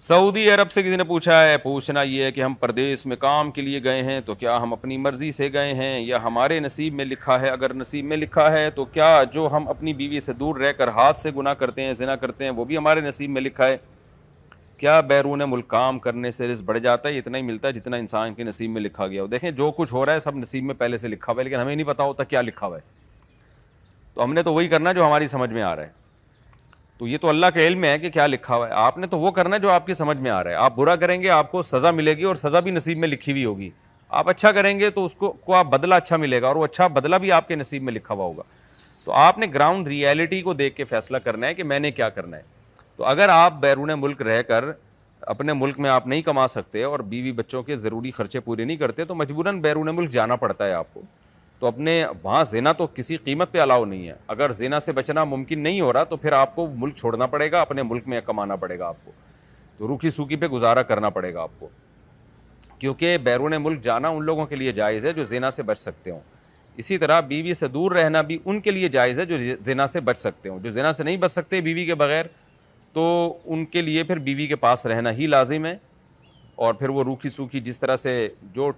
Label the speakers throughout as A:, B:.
A: سعودی عرب سے کسی نے پوچھا ہے، پوچھنا یہ ہے کہ ہم پردیس میں کام کے لیے گئے ہیں تو کیا ہم اپنی مرضی سے گئے ہیں یا ہمارے نصیب میں لکھا ہے؟ اگر نصیب میں لکھا ہے تو کیا جو ہم اپنی بیوی سے دور رہ کر ہاتھ سے گناہ کرتے ہیں، زنا کرتے ہیں، وہ بھی ہمارے نصیب میں لکھا ہے؟ کیا بیرون ملک کام کرنے سے رزق بڑھ جاتا ہے؟ اتنا ہی ملتا ہے جتنا انسان کے نصیب میں لکھا گیا ہو۔ دیکھیں جو کچھ ہو رہا ہے سب نصیب میں پہلے سے لکھا ہوا ہے، لیکن ہمیں نہیں پتا ہوتا کیا لکھا ہوا ہے، تو ہم نے تو وہی کرنا جو ہماری سمجھ میں آ رہا ہے۔ تو یہ تو اللہ کے علم میں ہے کہ کیا لکھا ہوا ہے، آپ نے تو وہ کرنا ہے جو آپ کی سمجھ میں آ رہا ہے۔ آپ برا کریں گے آپ کو سزا ملے گی، اور سزا بھی نصیب میں لکھی ہوئی ہوگی۔ آپ اچھا کریں گے تو اس کو آپ بدلہ اچھا ملے گا، اور وہ اچھا بدلہ بھی آپ کے نصیب میں لکھا ہوا ہوگا۔ تو آپ نے گراؤنڈ ریئلٹی کو دیکھ کے فیصلہ کرنا ہے کہ میں نے کیا کرنا ہے۔ تو اگر آپ بیرون ملک رہ کر اپنے ملک میں آپ نہیں کما سکتے اور بیوی بچوں کے ضروری خرچے پورے نہیں کرتے تو مجبوراً بیرون ملک جانا پڑتا ہے آپ کو۔ تو اپنے وہاں زنا تو کسی قیمت پہ الاؤ نہیں ہے۔ اگر زنا سے بچنا ممکن نہیں ہو رہا تو پھر آپ کو ملک چھوڑنا پڑے گا، اپنے ملک میں کمانا پڑے گا آپ کو، تو روکھی سوکھی پہ گزارا کرنا پڑے گا آپ کو، کیونکہ بیرون ملک جانا ان لوگوں کے لیے جائز ہے جو زنا سے بچ سکتے ہوں۔ اسی طرح بیوی سے دور رہنا بھی ان کے لیے جائز ہے جو زنا سے بچ سکتے ہوں۔ جو زنا سے نہیں بچ سکتے بیوی کے بغیر تو ان کے لیے پھر بیوی کے پاس رہنا ہی لازم ہے، اور پھر وہ روکھی سوکھی جس طرح سے جو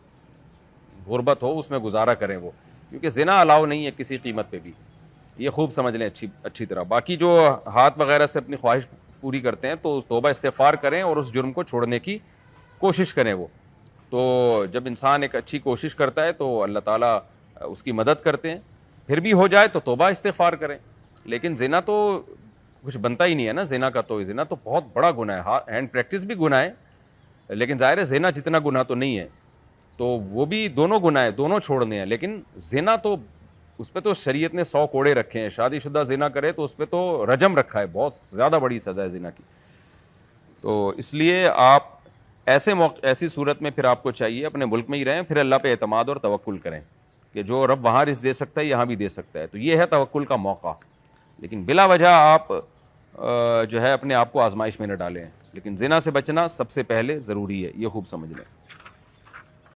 A: غربت ہو اس میں گزارا کریں وہ، کیونکہ زنا الاؤ نہیں ہے کسی قیمت پہ بھی۔ یہ خوب سمجھ لیں اچھی طرح۔ باقی جو ہاتھ وغیرہ سے اپنی خواہش پوری کرتے ہیں تو توبہ استغفار کریں اور اس جرم کو چھوڑنے کی کوشش کریں۔ وہ تو جب انسان ایک اچھی کوشش کرتا ہے تو اللہ تعالیٰ اس کی مدد کرتے ہیں، پھر بھی ہو جائے تو توبہ استغفار کریں۔ لیکن زنا تو کچھ بنتا ہی نہیں ہے نا، زنا کا تو زنا تو بہت بڑا گناہ ہے، ہینڈ پریکٹس بھی گناہ ہے، لیکن ظاہر ہے زنا جتنا گناہ تو نہیں ہے۔ تو وہ بھی دونوں گناہ ہیں، دونوں چھوڑنے ہیں، لیکن زنا تو اس پہ تو شریعت نے 100 کوڑے رکھے ہیں۔ شادی شدہ زنا کرے تو اس پہ تو رجم رکھا ہے، بہت زیادہ بڑی سزا ہے زنا کی۔ تو اس لیے آپ ایسی صورت میں پھر آپ کو چاہیے اپنے ملک میں ہی رہیں، پھر اللہ پہ اعتماد اور توکل کریں کہ جو رب وہاں رزق دے سکتا ہے یہاں بھی دے سکتا ہے، تو یہ ہے توکل کا موقع۔ لیکن بلا وجہ آپ جو ہے اپنے آپ کو آزمائش میں نہ ڈالیں، لیکن زنا سے بچنا سب سے پہلے ضروری ہے، یہ خوب سمجھ لیں۔